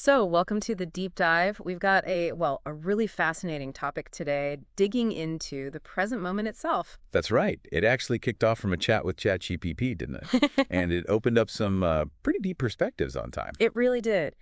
So, welcome to the deep dive. We've got a really fascinating topic today, digging into the present moment itself. That's right. It actually kicked off from a chat with ChatGPT, didn't it? And it opened up some pretty deep perspectives on time. It really did.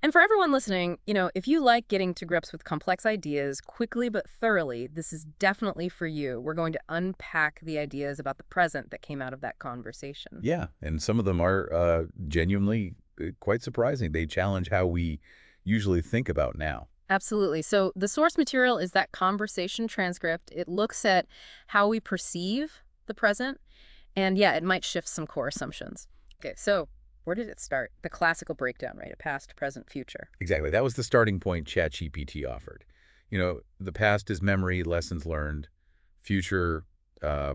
And for everyone listening, if you like getting to grips with complex ideas quickly but thoroughly, this is definitely for you. We're going to unpack the ideas about the present that came out of that conversation. Yeah, and some of them are genuinely quite surprising. They challenge how we usually think about now. Absolutely. So, the source material is that conversation transcript. It looks at how we perceive the present. And yeah, it might shift some core assumptions. Okay, so where did it start? The classical breakdown, right? A past, present, future. Exactly. That was the starting point ChatGPT offered. The past is memory, lessons learned, future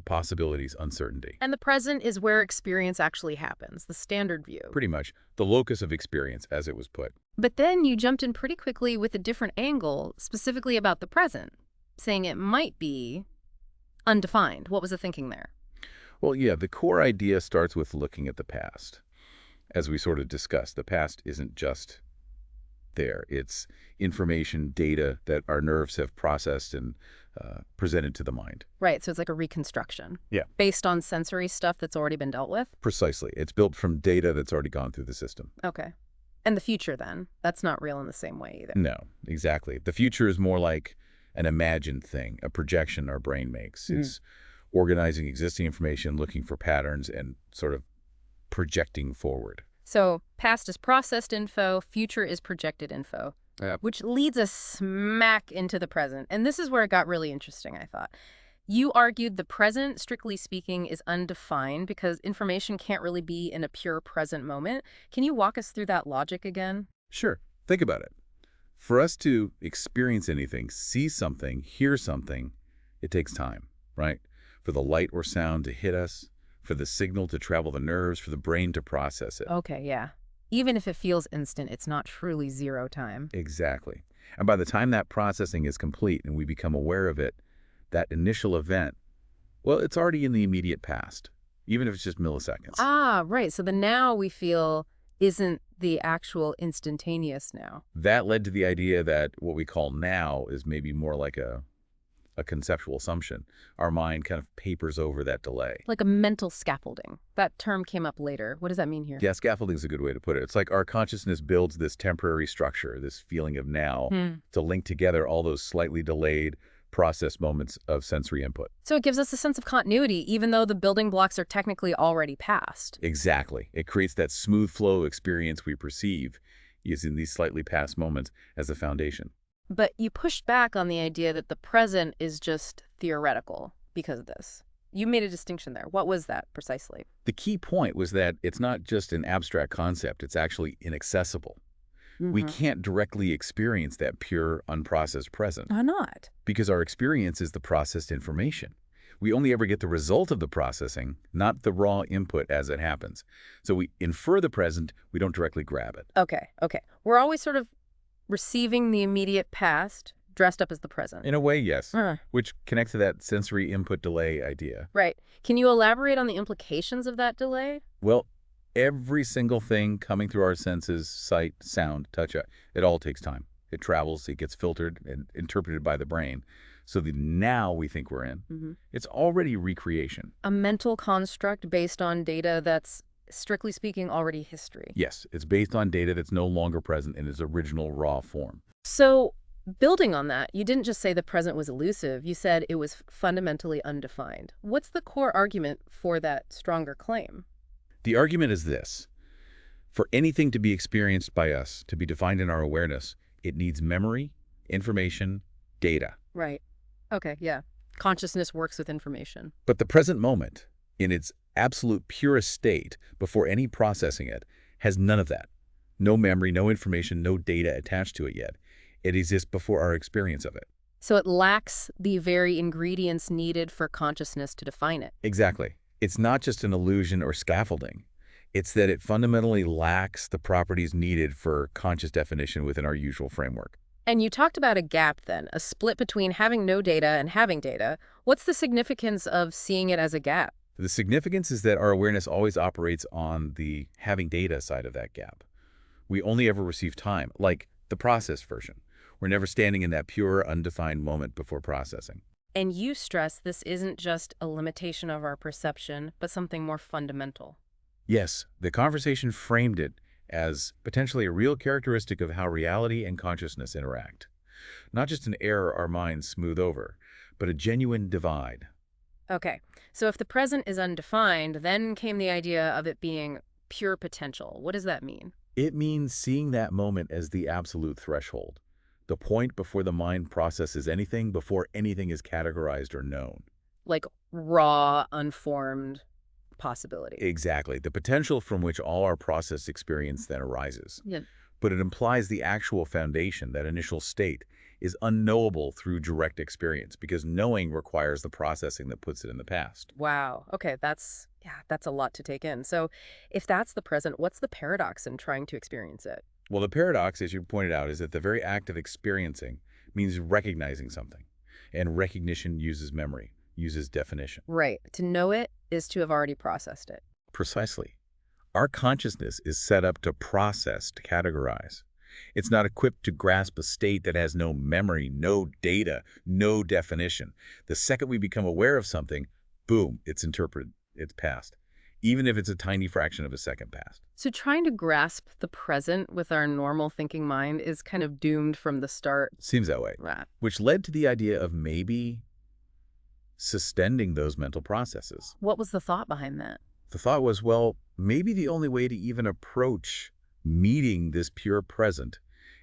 possibilities, uncertainty. And the present is where experience actually happens, the standard view. Pretty much the locus of experience, as it was put. But then you jumped in pretty quickly with a different angle, specifically about the present, saying it might be undefined. What was the thinking there? Well, yeah, the core idea starts with looking at the past. As we sort of discussed, the past isn't just there. It's information, data that our nerves have processed and presented to the mind. Right, so it's like a reconstruction. Yeah. Based on sensory stuff that's already been dealt with? Precisely. It's built from data that's already gone through the system. Okay. And the future, then? That's not real in the same way either. No, exactly. The future is more like an imagined thing, a projection our brain makes. It's organizing existing information, looking for patterns, and sort of projecting forward. So past is processed info, future is projected info, which leads us smack into the present. And this is where it got really interesting, I thought. You argued the present, strictly speaking, is undefined because information can't really be in a pure present moment. Can you walk us through that logic again? Sure. Think about it. For us to experience anything, see something, hear something, it takes time, right? For the light or sound to hit us, for the signal to travel the nerves, for the brain to process it. Okay, yeah. Even if it feels instant, it's not truly zero time. Exactly. And by the time that processing is complete and we become aware of it, that initial event, well, it's already in the immediate past, even if it's just milliseconds. Ah, right. So the now we feel isn't the actual instantaneous now. That led to the idea that what we call now is maybe more like a conceptual assumption. Our mind kind of papers over that delay. Like a mental scaffolding. That term came up later. What does that mean here? Yeah, scaffolding is a good way to put it. It's like our consciousness builds this temporary structure, this feeling of now, to link together all those slightly delayed process moments of sensory input. So it gives us a sense of continuity, even though the building blocks are technically already past. Exactly. It creates that smooth flow experience we perceive using these slightly past moments as the foundation. But you pushed back on the idea that the present is just theoretical because of this. You made a distinction there. What was that precisely? The key point was that it's not just an abstract concept, it's actually inaccessible. We can't directly experience that pure, unprocessed present. Why not? Because our experience is the processed information. We only ever get the result of the processing, not the raw input as it happens. So we infer the present, we don't directly grab it. Okay. We're always sort of receiving the immediate past dressed up as the present. In a way, yes, which connects to that sensory input delay idea. Right. Can you elaborate on the implications of that delay? Well, every single thing coming through our senses, sight, sound, touch, it all takes time. It travels, it gets filtered and interpreted by the brain. So the now we think we're in, it's already recreation. A mental construct based on data that's, strictly speaking, already history. Yes, it's based on data that's no longer present in its original raw form. So, building on that, you didn't just say the present was elusive, you said it was fundamentally undefined. What's the core argument for that stronger claim? The argument is this. For anything to be experienced by us, to be defined in our awareness, it needs memory, information, data. Right. Okay, yeah. Consciousness works with information. But the present moment, in its absolute purest state, before any processing it, has none of that. No memory, no information, no data attached to it yet. It exists before our experience of it. So it lacks the very ingredients needed for consciousness to define it. Exactly. It's not just an illusion or scaffolding. It's that it fundamentally lacks the properties needed for conscious definition within our usual framework. And you talked about a gap then, a split between having no data and having data. What's the significance of seeing it as a gap? The significance is that our awareness always operates on the having data side of that gap. We only ever receive time, like the processed version. We're never standing in that pure, undefined moment before processing. And you stress this isn't just a limitation of our perception, but something more fundamental. Yes, the conversation framed it as potentially a real characteristic of how reality and consciousness interact. Not just an error our minds smooth over, but a genuine divide. Okay, so if the present is undefined, then came the idea of it being pure potential. What does that mean? It means seeing that moment as the absolute threshold, the point before the mind processes anything, before anything is categorized or known. Like raw, unformed possibility. Exactly, the potential from which all our processed experience then arises. Yeah. But it implies the actual foundation, that initial state, is unknowable through direct experience because knowing requires the processing that puts it in the past. Wow. Okay, that's a lot to take in. So if that's the present, what's the paradox in trying to experience it? Well, the paradox, as you pointed out, is that the very act of experiencing means recognizing something. And recognition uses memory, uses definition. Right. To know it is to have already processed it. Precisely. Our consciousness is set up to process, to categorize. It's not equipped to grasp a state that has no memory, no data, no definition. The second we become aware of something, boom, it's interpreted, it's past, even if it's a tiny fraction of a second past. So trying to grasp the present with our normal thinking mind is kind of doomed from the start. Seems that way. Right. Which led to the idea of maybe suspending those mental processes. What was the thought behind that? The thought was, well, maybe the only way to even approach meeting this pure present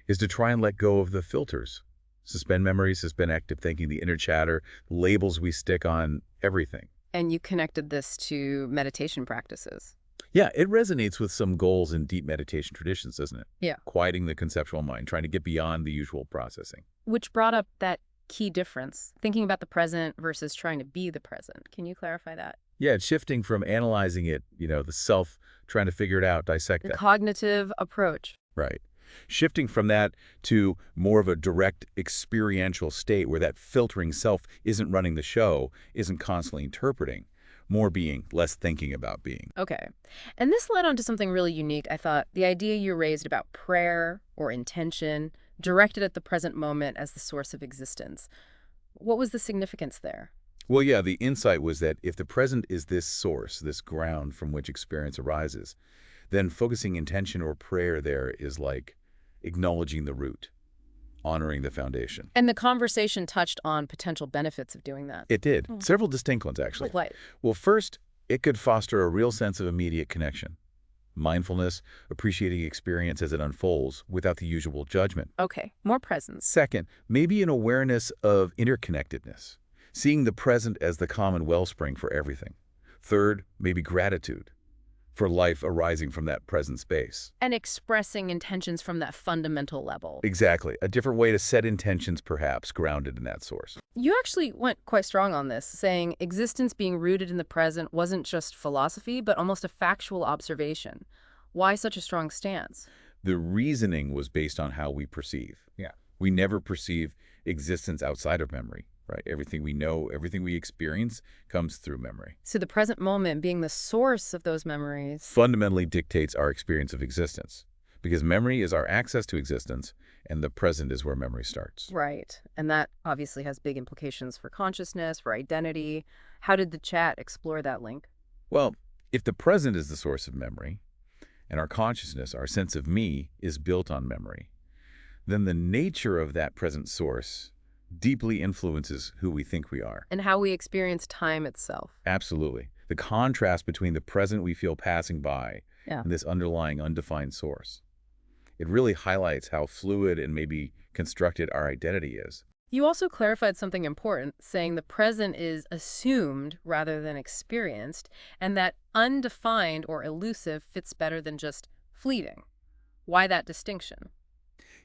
is to try and let go of the filters. Suspend memory, suspend active thinking, the inner chatter, labels we stick on everything. And you connected this to meditation practices. Yeah, it resonates with some goals in deep meditation traditions, doesn't it? Yeah. Quieting the conceptual mind, trying to get beyond the usual processing. Which brought up that key difference, thinking about the present versus trying to be the present. Can you clarify that? Yeah, it's shifting from analyzing it, the self, trying to figure it out, dissect The it. cognitive approach. Right. Shifting from that to more of a direct experiential state where that filtering self isn't running the show, isn't constantly interpreting, more being, less thinking about being. Okay. And this led on to something really unique, I thought. The idea you raised about prayer or intention directed at the present moment as the source of existence. What was the significance there? Well, yeah, the insight was that if the present is this source, this ground from which experience arises, then focusing intention or prayer there is like acknowledging the root, honoring the foundation. And the conversation touched on potential benefits of doing that. It did. Several distinct ones, actually. What? Well, first, it could foster a real sense of immediate connection. Mindfulness, appreciating experience as it unfolds without the usual judgment. Okay, more presence. Second, maybe an awareness of interconnectedness, seeing the present as the common wellspring for everything. Third, maybe gratitude for life arising from that present space. And expressing intentions from that fundamental level. Exactly. A different way to set intentions, perhaps, grounded in that source. You actually went quite strong on this, saying existence being rooted in the present wasn't just philosophy, but almost a factual observation. Why such a strong stance? The reasoning was based on how we perceive. Yeah. We never perceive existence outside of memory. Right? Everything we know, everything we experience comes through memory. So the present moment being the source of those memories fundamentally dictates our experience of existence, because memory is our access to existence, and the present is where memory starts. Right. And that obviously has big implications for consciousness, for identity. How did the chat explore that link? Well, if the present is the source of memory, and our consciousness, our sense of me, is built on memory, then the nature of that present source deeply influences who we think we are. And how we experience time itself. Absolutely. The contrast between the present we feel passing by and this underlying undefined source. It really highlights how fluid and maybe constructed our identity is. You also clarified something important, saying the present is assumed rather than experienced, and that undefined or elusive fits better than just fleeting. Why that distinction?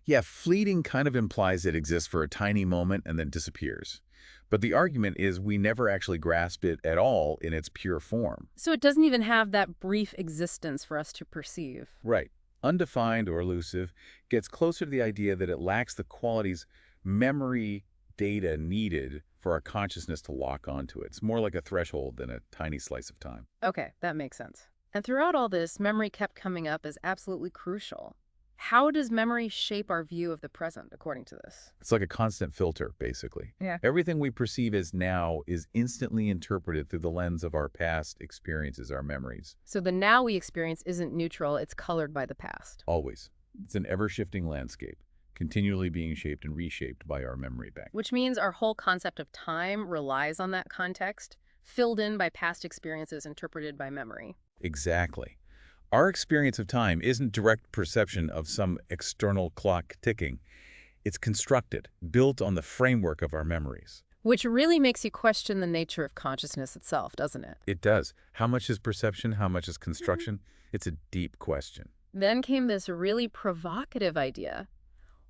Yeah, fleeting kind of implies it exists for a tiny moment and then disappears. But the argument is we never actually grasp it at all in its pure form. So it doesn't even have that brief existence for us to perceive. Right. Undefined or elusive gets closer to the idea that it lacks the qualities, memory data needed for our consciousness to lock onto it. It's more like a threshold than a tiny slice of time. Okay, that makes sense. And throughout all this, memory kept coming up as absolutely crucial. How does memory shape our view of the present, according to this? It's like a constant filter, basically. Yeah. Everything we perceive as now is instantly interpreted through the lens of our past experiences, our memories. So the now we experience isn't neutral, it's colored by the past. Always. It's an ever-shifting landscape, continually being shaped and reshaped by our memory bank. Which means our whole concept of time relies on that context, filled in by past experiences interpreted by memory. Exactly. Our experience of time isn't direct perception of some external clock ticking. It's constructed, built on the framework of our memories. Which really makes you question the nature of consciousness itself, doesn't it? It does. How much is perception? How much is construction? It's a deep question. Then came this really provocative idea.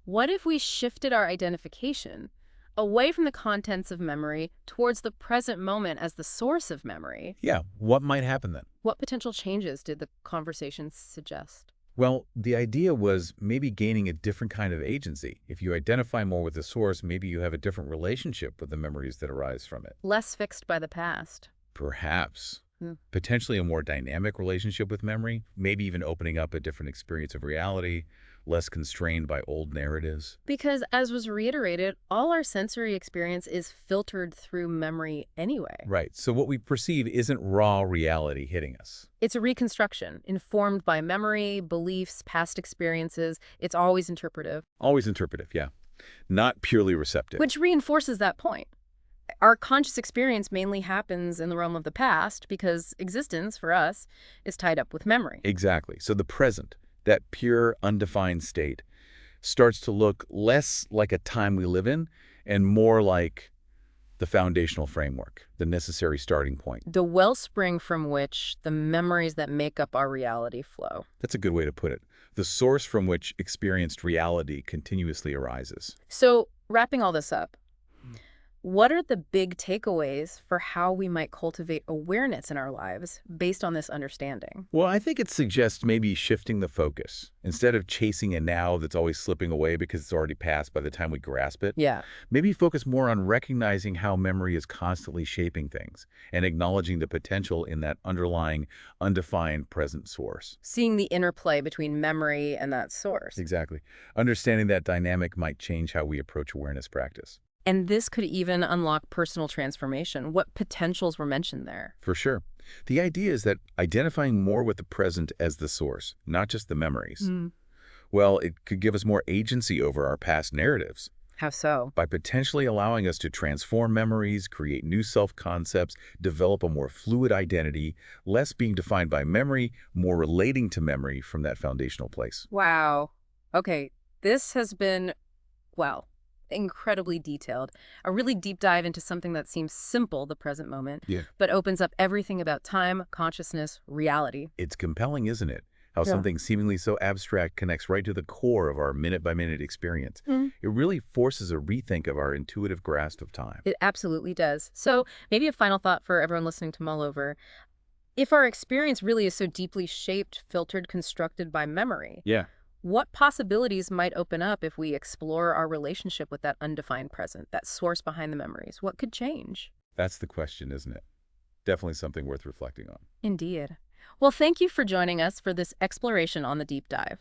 What if we shifted our identification away from the contents of memory towards the present moment as the source of memory? Yeah, what might happen then? What potential changes did the conversation suggest? Well, the idea was maybe gaining a different kind of agency. If you identify more with the source, maybe you have a different relationship with the memories that arise from it. Less fixed by the past. Perhaps. Hmm. Potentially a more dynamic relationship with memory, maybe even opening up a different experience of reality, less constrained by old narratives. Because, as was reiterated, all our sensory experience is filtered through memory anyway. Right, so what we perceive isn't raw reality hitting us. It's a reconstruction, informed by memory, beliefs, past experiences. It's always interpretive. Always interpretive, yeah. Not purely receptive. Which reinforces that point. Our conscious experience mainly happens in the realm of the past because existence, for us, is tied up with memory. Exactly. So the present, that pure, undefined state, starts to look less like a time we live in and more like the foundational framework, the necessary starting point. The wellspring from which the memories that make up our reality flow. That's a good way to put it. The source from which experienced reality continuously arises. So, wrapping all this up, what are the big takeaways for how we might cultivate awareness in our lives based on this understanding? Well, I think it suggests maybe shifting the focus. Instead of chasing a now that's always slipping away because it's already passed by the time we grasp it, Yeah. maybe focus more on recognizing how memory is constantly shaping things and acknowledging the potential in that underlying, undefined present source. Seeing the interplay between memory and that source. Exactly. Understanding that dynamic might change how we approach awareness practice. And this could even unlock personal transformation. What potentials were mentioned there? For sure. The idea is that identifying more with the present as the source, not just the memories, well, it could give us more agency over our past narratives How so? by potentially allowing us to transform memories, create new self-concepts, develop a more fluid identity, less being defined by memory, more relating to memory from that foundational place. Wow. Okay, this has been, well, incredibly detailed. A really deep dive into something that seems simple, the present moment, Yeah. but opens up everything about time, consciousness, reality. It's compelling, isn't it? How Yeah. something seemingly so abstract connects right to the core of our minute-by-minute experience. Mhm. It really forces a rethink of our intuitive grasp of time. It absolutely does. So maybe a final thought for everyone listening to mull over. If our experience really is so deeply shaped, filtered, constructed by memory, Yeah. what possibilities might open up if we explore our relationship with that undefined present, that source behind the memories? What could change? That's the question, isn't it? Definitely something worth reflecting on. Indeed. Well, thank you for joining us for this exploration on the deep dive.